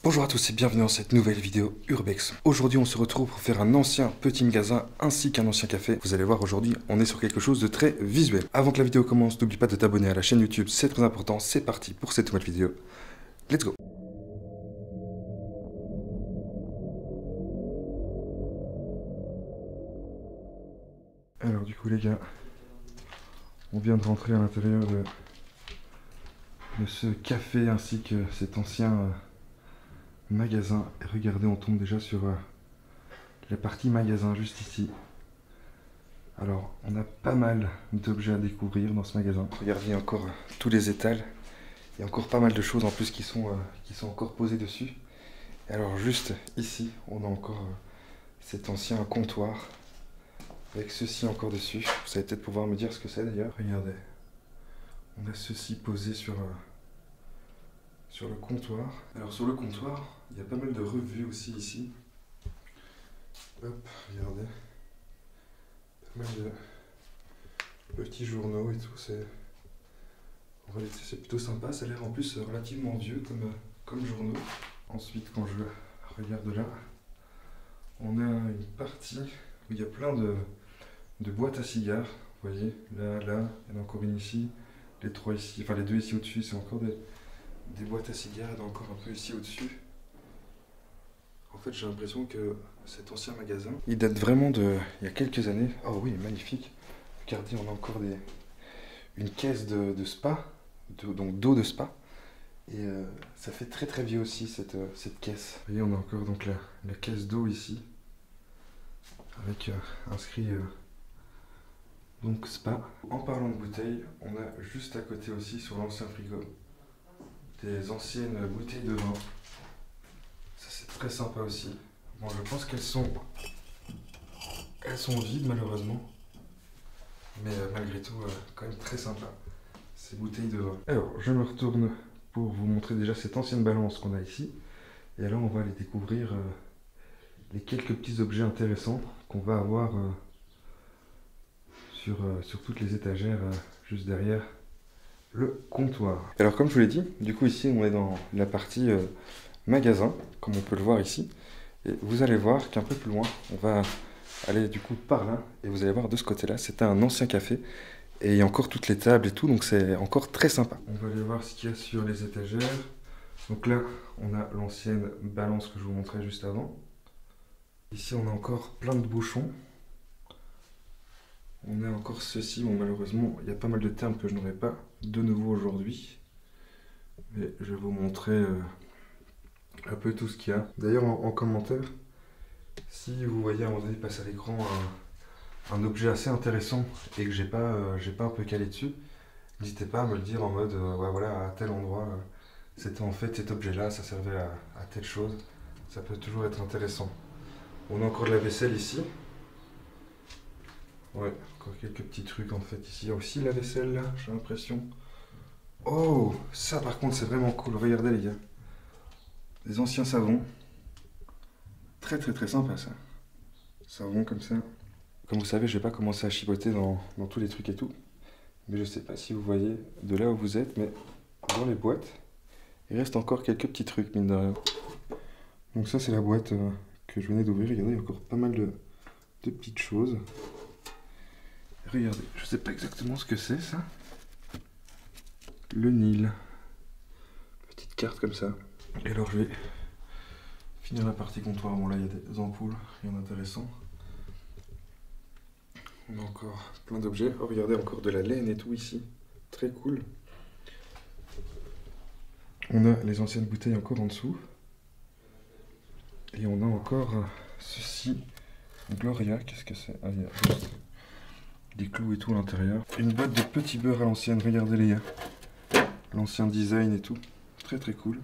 Bonjour à tous et bienvenue dans cette nouvelle vidéo Urbex. Aujourd'hui on se retrouve pour faire un ancien petit magasin ainsi qu'un ancien café. Vous allez voir, aujourd'hui on est sur quelque chose de très visuel. Avant que la vidéo commence, n'oublie pas de t'abonner à la chaîne YouTube, c'est très important. C'est parti pour cette nouvelle vidéo. Let's go. Alors du coup les gars, on vient de rentrer à l'intérieur de ce café ainsi que cet ancien magasin. Et regardez, on tombe déjà sur la partie magasin juste ici. Alors, on a pas mal d'objets à découvrir dans ce magasin. Regardez encore tous les étals. Il y a encore pas mal de choses en plus qui sont encore posées dessus. Et alors juste ici, on a encore cet ancien comptoir avec ceci encore dessus. Vous allez peut-être pouvoir me dire ce que c'est d'ailleurs. Regardez, on a ceci posé sur le comptoir. Alors sur le comptoir, il y a pas mal de revues aussi ici. Hop, regardez. Pas mal de petits journaux et tout. En réalité, c'est plutôt sympa. Ça a l'air en plus relativement vieux comme journaux. Ensuite, quand je regarde là, on a une partie où il y a plein de boîtes à cigares. Vous voyez, là, il y en a encore une ici. Les trois ici, enfin les deux ici au-dessus, c'est encore des boîtes à cigares. Il y en a encore un peu ici au-dessus. En fait, j'ai l'impression que cet ancien magasin, il date vraiment il y a quelques années. Oh oui, magnifique. Regardez, on a encore une caisse de spa, donc d'eau de spa. Et ça fait très très vieux aussi cette caisse. Vous voyez, on a encore donc la caisse d'eau ici, avec inscrit donc spa. En parlant de bouteilles, on a juste à côté aussi sur l'ancien frigo des anciennes bouteilles de vin. Ça c'est très sympa aussi. Bon, je pense qu'elles sont vides malheureusement, mais malgré tout quand même très sympa ces bouteilles de vin. Alors je me retourne pour vous montrer déjà cette ancienne balance qu'on a ici, et alors on va aller découvrir les quelques petits objets intéressants qu'on va avoir sur toutes les étagères juste derrière le comptoir. Alors comme je vous l'ai dit, du coup ici on est dans la partie magasin, comme on peut le voir ici, et vous allez voir qu'un peu plus loin, on va aller du coup par là, et vous allez voir de ce côté-là, c'était un ancien café, et il y a encore toutes les tables et tout, donc c'est encore très sympa. On va aller voir ce qu'il y a sur les étagères. Donc là, on a l'ancienne balance que je vous montrais juste avant. Ici, on a encore plein de bouchons. On a encore ceci, bon malheureusement, il y a pas mal de termes que je n'aurai pas de nouveau aujourd'hui, mais je vais vous montrer un peu tout ce qu'il y a. D'ailleurs en commentaire, si vous voyez à un moment donné passer à l'écran un objet assez intéressant et que j'ai pas un peu calé dessus, n'hésitez pas à me le dire en mode ouais voilà, à tel endroit c'était en fait cet objet là, ça servait à telle chose. Ça peut toujours être intéressant. On a encore de la vaisselle ici. Ouais, encore quelques petits trucs en fait ici. Il y a aussi la vaisselle là, j'ai l'impression. Oh, ça par contre c'est vraiment cool, regardez les gars. Des anciens savons. Très très très sympa ça. Savon comme ça. Comme vous savez, je vais pas commencer à chipoter dans tous les trucs et tout. Mais je sais pas si vous voyez de là où vous êtes, mais dans les boîtes, il reste encore quelques petits trucs mine de rien. Donc ça c'est la boîte que je venais d'ouvrir. Regardez, il y a encore pas mal de petites choses. Regardez, je sais pas exactement ce que c'est ça. Le Nil. Petite carte comme ça. Et alors je vais finir la partie comptoir. Bon là il y a des ampoules, rien d'intéressant. On a encore plein d'objets. Oh regardez, encore de la laine et tout ici. Très cool. On a les anciennes bouteilles encore en dessous. Et on a encore ceci. Gloria, qu'est-ce que c'est? Ah, il y a juste des clous et tout à l'intérieur. Une boîte de petits beurre à l'ancienne, regardez les gars. L'ancien design et tout. Très très cool.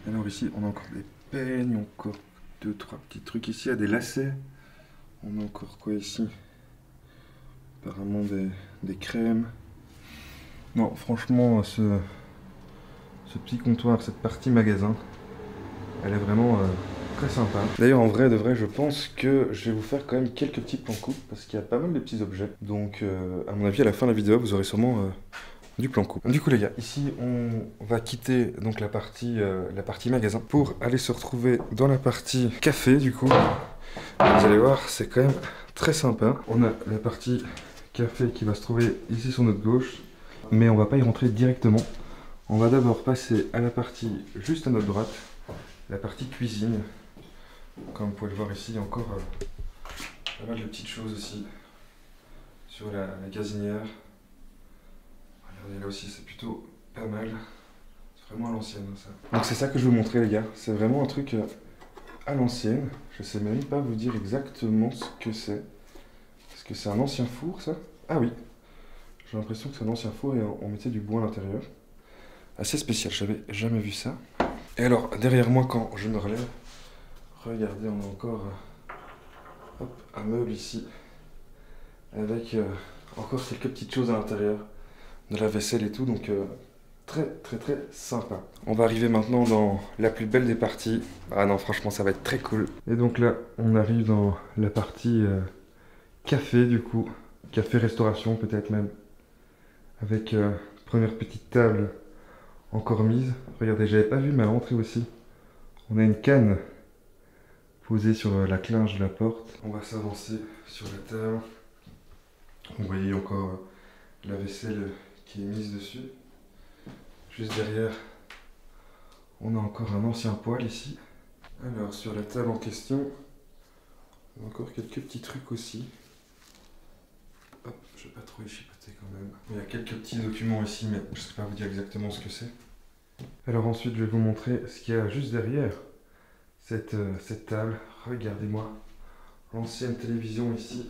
Alors ici, on a encore des peignes, encore 2-3 petits trucs ici. Il y a des lacets. On a encore quoi ici? Apparemment des crèmes. Non, franchement, ce petit comptoir, cette partie magasin, elle est vraiment très sympa. D'ailleurs, en vrai de vrai, je pense que je vais vous faire quand même quelques petits plans coups parce qu'il y a pas mal de petits objets. Donc, à mon avis, à la fin de la vidéo, vous aurez sûrement du plan coupe. Du coup les gars, ici on va quitter donc la partie magasin pour aller se retrouver dans la partie café du coup. Vous allez voir, c'est quand même très sympa. On a la partie café qui va se trouver ici sur notre gauche, mais on va pas y rentrer directement. On va d'abord passer à la partie juste à notre droite, la partie cuisine. Comme vous pouvez le voir ici, il y a encore pas mal de petites choses aussi sur la gazinière. Regardez là aussi, c'est plutôt pas mal. C'est vraiment à l'ancienne ça. Donc c'est ça que je veux vous montrer les gars. C'est vraiment un truc à l'ancienne. Je sais même pas vous dire exactement ce que c'est. Est-ce que c'est un ancien four ça? Ah oui. J'ai l'impression que c'est un ancien four et on mettait du bois à l'intérieur. Assez spécial, j'avais jamais vu ça. Et alors derrière moi quand je me relève, regardez, on a encore un meuble ici avec encore quelques petites choses à l'intérieur, de la vaisselle et tout, donc très sympa. On va arriver maintenant dans la plus belle des parties. Ah non, franchement, ça va être très cool. Et donc là, on arrive dans la partie café du coup, café-restauration peut-être même, avec première petite table encore mise. Regardez, j'avais pas vu, mais à l'entrée aussi, on a une canne posée sur la clinge de la porte. On va s'avancer sur la table. Vous voyez encore la vaisselle qui est mise dessus. Juste derrière, on a encore un ancien poêle ici. Alors sur la table en question, on a encore quelques petits trucs aussi. Hop, je vais pas trop y chipoter quand même. Il y a quelques petits documents ici, mais je ne sais pas vous dire exactement ce que c'est. Alors ensuite, je vais vous montrer ce qu'il y a juste derrière cette table. Regardez-moi l'ancienne télévision ici.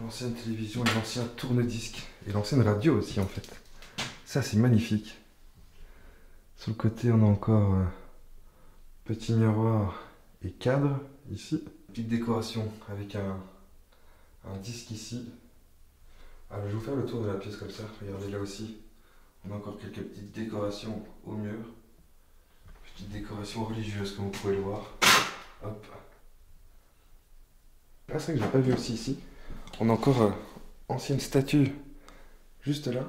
L'ancienne télévision et l'ancien tourne-disque. Et l'ancienne radio aussi en fait. Ça c'est magnifique. Sur le côté on a encore petit miroir et cadre ici. Petite décoration avec un disque ici. Alors je vais vous faire le tour de la pièce comme ça. Regardez là aussi. On a encore quelques petites décorations au mur. Petite décoration religieuse comme vous pouvez le voir. Hop. Ah c'est vrai que je n'ai pas vu aussi ici. On a encore ancienne statue juste là.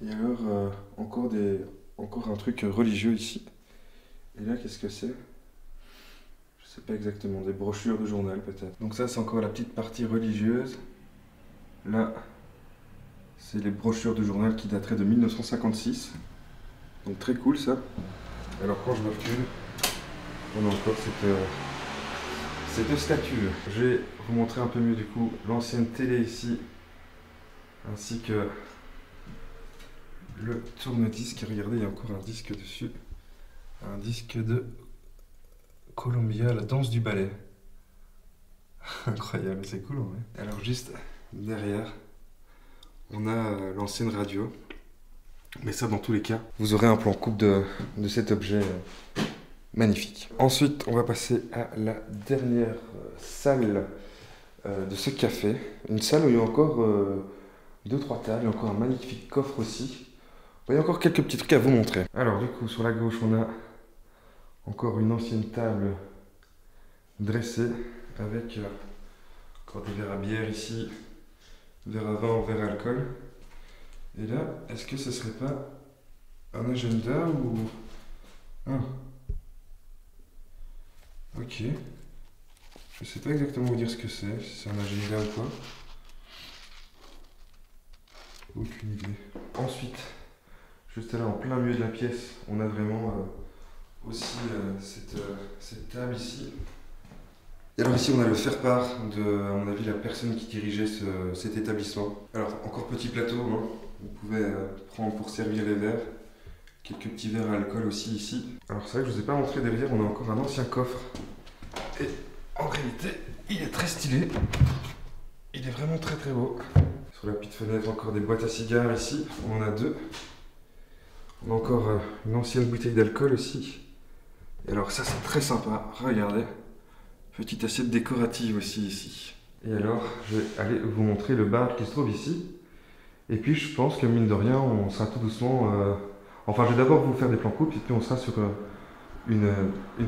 Et alors encore un truc religieux ici. Et là qu'est-ce que c'est? Je sais pas exactement, des brochures de journal peut-être. Donc ça c'est encore la petite partie religieuse. Là c'est les brochures de journal qui dateraient de 1956. Donc très cool ça. Alors quand je me recule, on a encore cette statue. Je vais vous montrer un peu mieux du coup l'ancienne télé ici, ainsi que le tourne-disque. Regardez, il y a encore un disque dessus. Un disque de Columbia, la danse du ballet. Incroyable, c'est cool en vrai. Alors juste derrière, on a l'ancienne radio. Mais ça dans tous les cas, vous aurez un plan coupe de cet objet magnifique. Ensuite, on va passer à la dernière salle de ce café. Une salle où il y a encore 2-3 tables, encore un magnifique coffre aussi. Il y a encore quelques petits trucs à vous montrer. Alors du coup, sur la gauche, on a encore une ancienne table dressée avec encore des verres à bière ici, verre à vin, verre à alcool. Et là, est-ce que ce serait pas un agenda ou... Ah. Ok. Je sais pas exactement vous dire ce que c'est, si c'est un agenda ou quoi. Aucune idée. Ensuite, juste là en plein milieu de la pièce, on a vraiment aussi cette table ici. Et alors ici on a le faire-part de, à mon avis, la personne qui dirigeait cet établissement. Alors encore petit plateau, hein. Vous pouvez prendre pour servir les verres. Quelques petits verres à alcool aussi ici. Alors c'est vrai que je ne vous ai pas montré derrière, on a encore un ancien coffre. Et en réalité, il est très stylé. Il est vraiment très beau. Sur la petite fenêtre, encore des boîtes à cigares ici. On en a 2. On a encore une ancienne bouteille d'alcool aussi. Et alors ça c'est très sympa, regardez. Petite assiette décorative aussi ici. Et alors, je vais aller vous montrer le bar qui se trouve ici. Et puis je pense que mine de rien, on sera tout doucement... Enfin, je vais d'abord vous faire des plans coupes et puis on sera sur une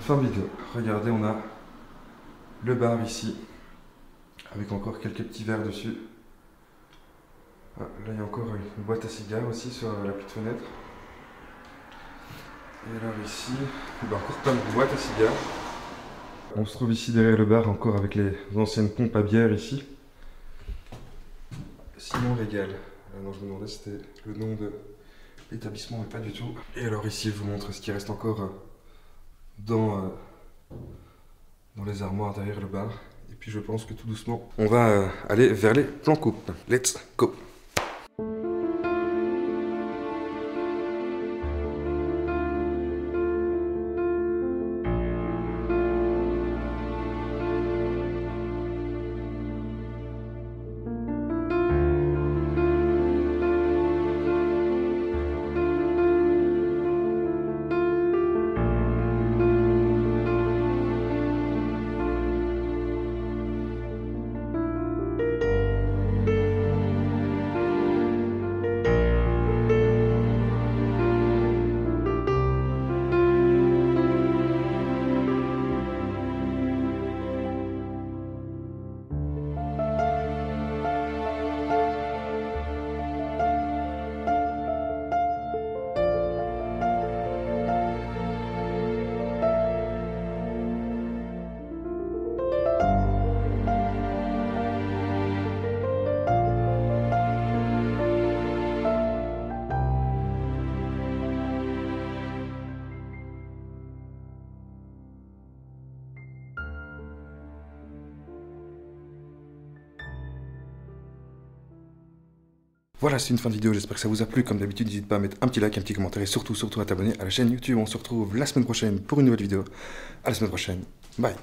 fin de vidéo. Regardez, on a le bar ici, avec encore quelques petits verres dessus. Ah, là, il y a encore une boîte à cigares aussi sur la petite fenêtre. Et alors ici, encore plein de boîtes à cigares. On se trouve ici derrière le bar encore avec les anciennes pompes à bière ici. Simon Régal. Non, je me demandais si c'était le nom de l'établissement, mais pas du tout. Et alors ici, je vous montre ce qui reste encore dans les armoires derrière le bar. Et puis je pense que tout doucement, on va aller vers les plans coupes. Let's go! Voilà, c'est une fin de vidéo, j'espère que ça vous a plu. Comme d'habitude, n'hésite pas à mettre un petit like, un petit commentaire et surtout à t'abonner à la chaîne YouTube. On se retrouve la semaine prochaine pour une nouvelle vidéo. À la semaine prochaine, bye.